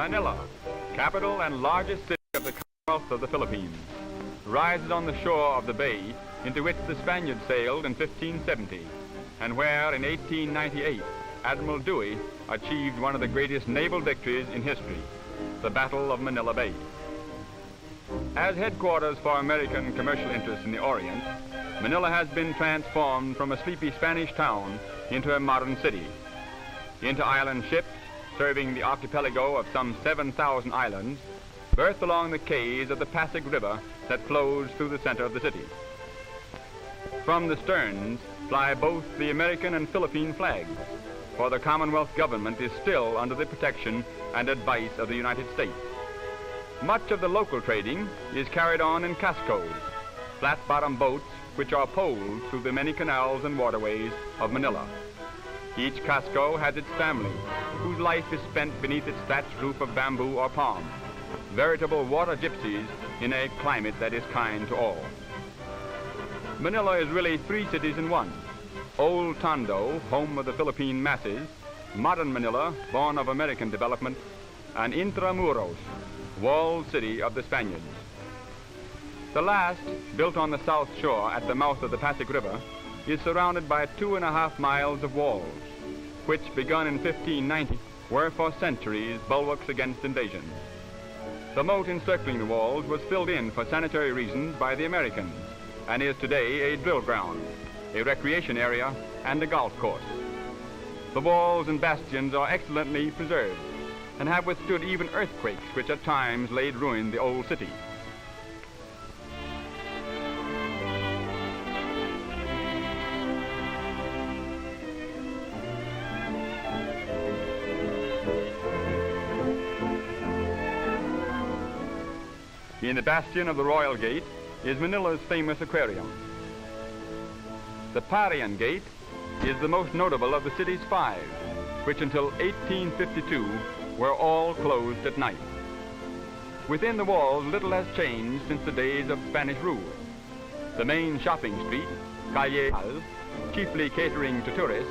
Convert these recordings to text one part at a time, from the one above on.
Manila, capital and largest city of the Commonwealth of the Philippines, rises on the shore of the bay into which the Spaniards sailed in 1570, and where in 1898 Admiral Dewey achieved one of the greatest naval victories in history, the Battle of Manila Bay. As headquarters for American commercial interests in the Orient, Manila has been transformed from a sleepy Spanish town into a modern city. Inter-island ships, serving the archipelago of some 7,000 islands, berth along the quays of the Pasig River that flows through the center of the city. From the sterns fly both the American and Philippine flags, for the Commonwealth government is still under the protection and advice of the United States. Much of the local trading is carried on in cascos, flat-bottom boats which are poled through the many canals and waterways of Manila. Each casco has its family, whose life is spent beneath its thatched roof of bamboo or palm, veritable water gypsies in a climate that is kind to all. Manila is really three cities in one. Old Tondo, home of the Philippine masses, modern Manila, born of American development, and Intramuros, walled city of the Spaniards. The last, built on the south shore at the mouth of the Pasig River, is surrounded by 2.5 miles of walls, which, begun in 1590, were for centuries bulwarks against invasion. The moat encircling the walls was filled in for sanitary reasons by the Americans, and is today a drill ground, a recreation area, and a golf course. The walls and bastions are excellently preserved, and have withstood even earthquakes which at times laid ruin to the old city. In the bastion of the Royal Gate is Manila's famous aquarium. The Parian Gate is the most notable of the city's 5, which until 1852 were all closed at night. Within the walls, little has changed since the days of Spanish rule. The main shopping street, Calle, chiefly catering to tourists,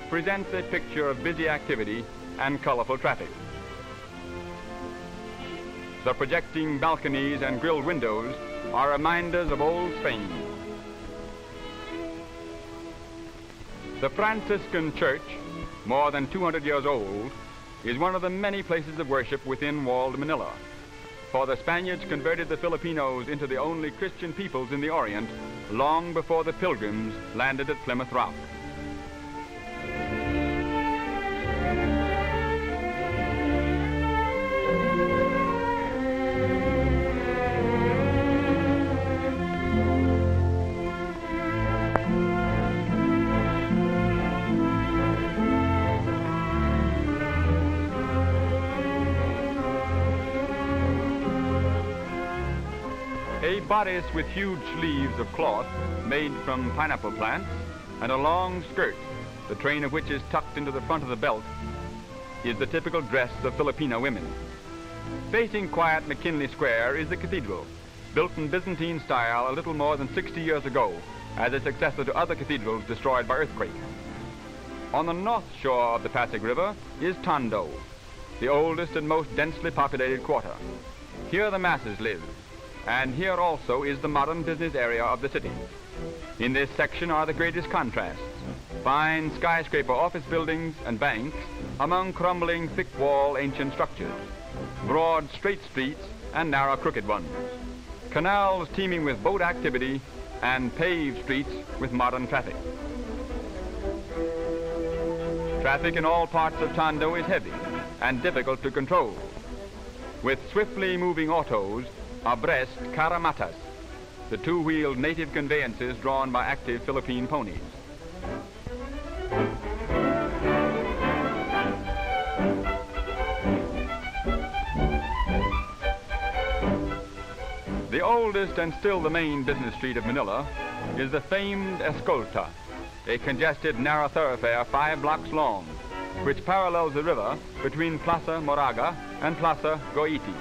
presents a picture of busy activity and colorful traffic. The projecting balconies and grilled windows are reminders of old Spain. The Franciscan Church, more than 200 years old, is one of the many places of worship within walled Manila, for the Spaniards converted the Filipinos into the only Christian peoples in the Orient long before the Pilgrims landed at Plymouth Rock. A bodice with huge sleeves of cloth made from pineapple plants and a long skirt, the train of which is tucked into the front of the belt, is the typical dress of Filipino women. Facing quiet McKinley Square is the cathedral, built in Byzantine style a little more than 60 years ago as a successor to other cathedrals destroyed by earthquake. On the north shore of the Pasig River is Tondo, the oldest and most densely populated quarter. Here the masses live, and here also is the modern business area of the city. In this section are the greatest contrasts: fine skyscraper office buildings and banks among crumbling thick-wall ancient structures, broad straight streets and narrow crooked ones, canals teeming with boat activity, and paved streets with modern traffic. Traffic in all parts of Tondo is heavy and difficult to control, with swiftly moving autos abreast caramatas, the two-wheeled native conveyances drawn by active Philippine ponies. The oldest and still the main business street of Manila is the famed Escolta, a congested narrow thoroughfare 5 blocks long, which parallels the river between Plaza Moraga and Plaza Goiti.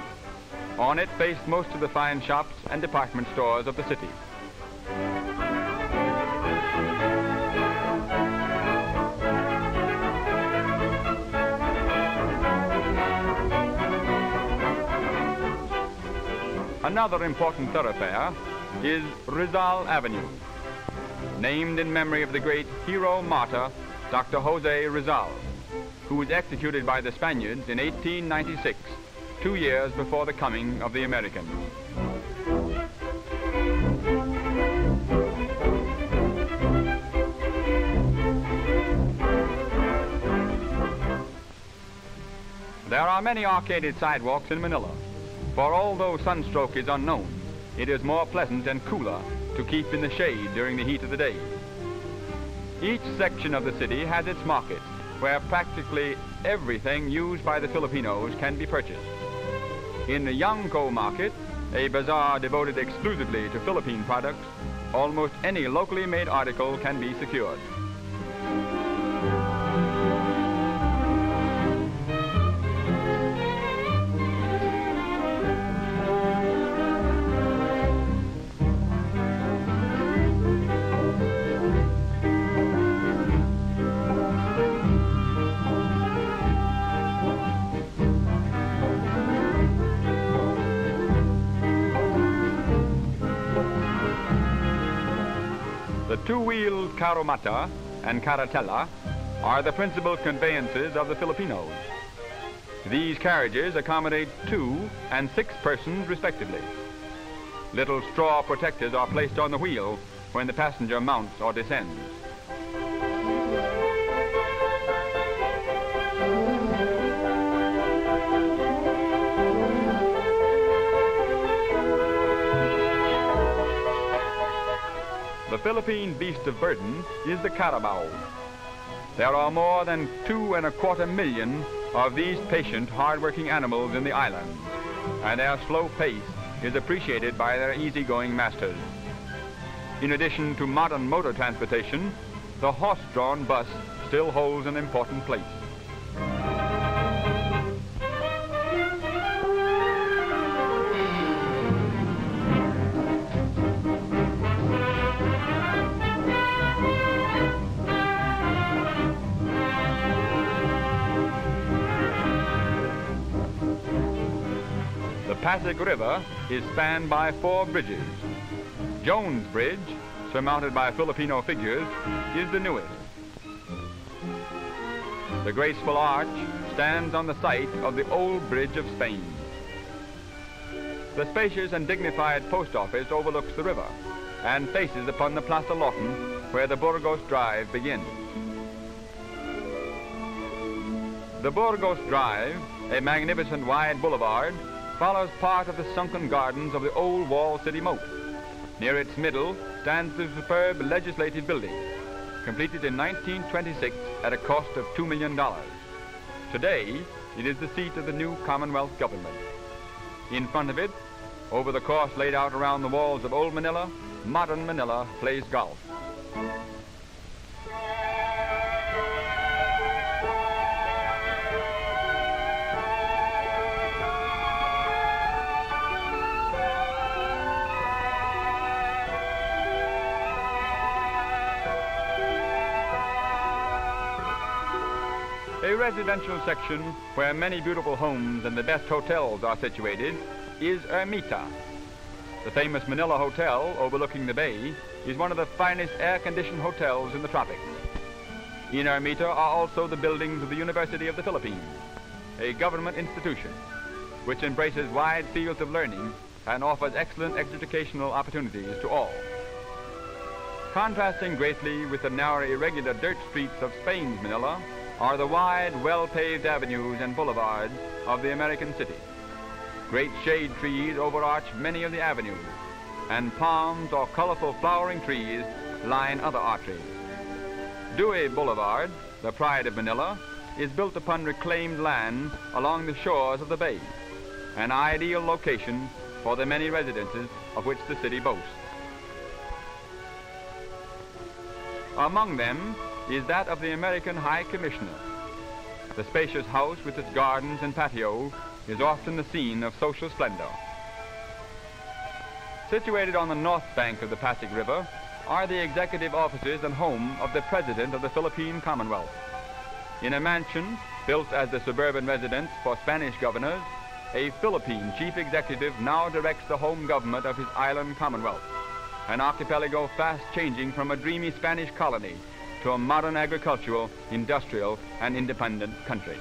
On it face most of the fine shops and department stores of the city. Another important thoroughfare is Rizal Avenue, named in memory of the great hero martyr, Dr. Jose Rizal, who was executed by the Spaniards in 1896, 2 years before the coming of the Americans. There are many arcaded sidewalks in Manila, for although sunstroke is unknown, it is more pleasant and cooler to keep in the shade during the heat of the day. Each section of the city has its market, where practically everything used by the Filipinos can be purchased. In the Yangko market, a bazaar devoted exclusively to Philippine products, almost any locally made article can be secured. The two-wheeled carromata and carretela are the principal conveyances of the Filipinos. These carriages accommodate 2 and 6 persons respectively. Little straw protectors are placed on the wheel when the passenger mounts or descends. The Philippine beast of burden is the carabao. There are more than 2.25 million of these patient, hard-working animals in the islands, and their slow pace is appreciated by their easygoing masters. In addition to modern motor transportation, the horse-drawn bus still holds an important place. The Pasig River is spanned by 4 bridges. Jones Bridge, surmounted by Filipino figures, is the newest. The graceful arch stands on the site of the old Bridge of Spain. The spacious and dignified post office overlooks the river and faces upon the Plaza Lawton, where the Burgos Drive begins. The Burgos Drive, a magnificent wide boulevard, follows part of the sunken gardens of the old walled city moat. Near its middle stands the superb legislative building, completed in 1926 at a cost of $2 million. Today, it is the seat of the new Commonwealth government. In front of it, over the course laid out around the walls of old Manila, modern Manila plays golf. A residential section where many beautiful homes and the best hotels are situated is Ermita. The famous Manila Hotel overlooking the bay is one of the finest air-conditioned hotels in the tropics. In Ermita are also the buildings of the University of the Philippines, a government institution which embraces wide fields of learning and offers excellent educational opportunities to all. Contrasting greatly with the narrow, irregular dirt streets of Spain's Manila are the wide, well-paved avenues and boulevards of the American city. Great shade trees overarch many of the avenues, and palms or colorful flowering trees line other arteries. Dewey Boulevard, the pride of Manila, is built upon reclaimed land along the shores of the bay, an ideal location for the many residences of which the city boasts. Among them is that of the American High Commissioner. The spacious house with its gardens and patio is often the scene of social splendor. Situated on the north bank of the Pasig River are the executive offices and home of the President of the Philippine Commonwealth. In a mansion built as the suburban residence for Spanish governors, a Philippine chief executive now directs the home government of his island commonwealth, an archipelago fast changing from a dreamy Spanish colony to a modern agricultural, industrial, and independent country.